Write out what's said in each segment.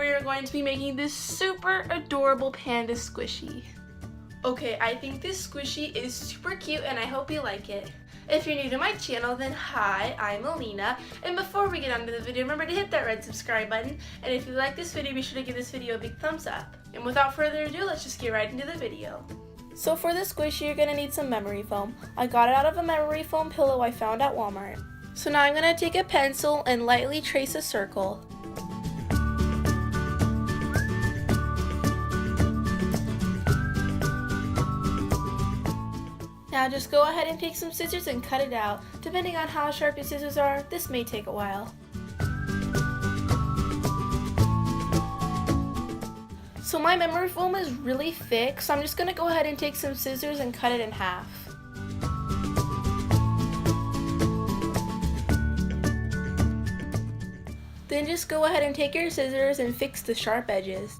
we are going to be making this super adorable panda squishy. Okay, I think this squishy is super cute and I hope you like it. If you're new to my channel, then hi, I'm Alina, and before we get on to the video, remember to hit that red subscribe button, and if you like this video, be sure to give this video a big thumbs up. And without further ado, let's just get right into the video. So for the squishy, you're going to need some memory foam. I got it out of a memory foam pillow I found at Walmart. So now I'm going to take a pencil and lightly trace a circle. Now just go ahead and take some scissors and cut it out. Depending on how sharp your scissors are, this may take a while. So my memory foam is really thick, so I'm just going to go ahead and take some scissors and cut it in half. Then just go ahead and take your scissors and fix the sharp edges.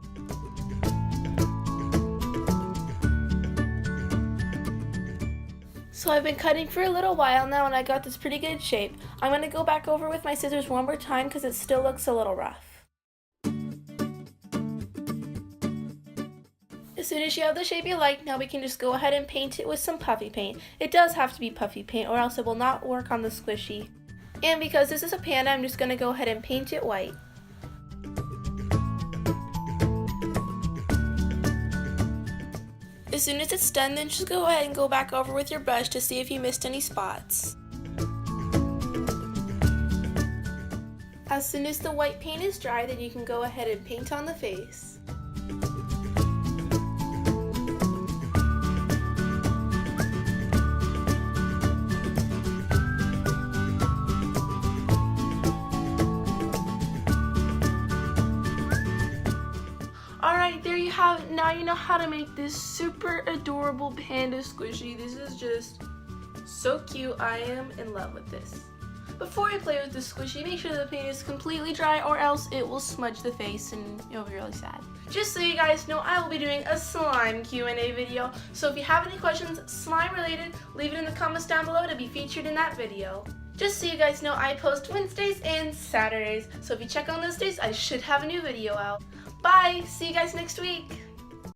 So I've been cutting for a little while now and I got this pretty good shape. I'm going to go back over with my scissors one more time because it still looks a little rough. As soon as you have the shape you like, now we can just go ahead and paint it with some puffy paint. It does have to be puffy paint or else it will not work on the squishy. And because this is a panda, I'm just going to go ahead and paint it white. As soon as it's done, then just go ahead and go back over with your brush to see if you missed any spots. As soon as the white paint is dry, then you can go ahead and paint on the face. Alright, there you have it. Now you know how to make this super adorable panda squishy. This is just so cute. I am in love with this. Before you play with the squishy, make sure the paint is completely dry or else it will smudge the face and you'll be really sad. Just so you guys know, I will be doing a slime Q&A video. So if you have any questions slime related, leave it in the comments down below to be featured in that video. Just so you guys know, I post Wednesdays and Saturdays. So if you check on those days, I should have a new video out. Bye! See you guys next week!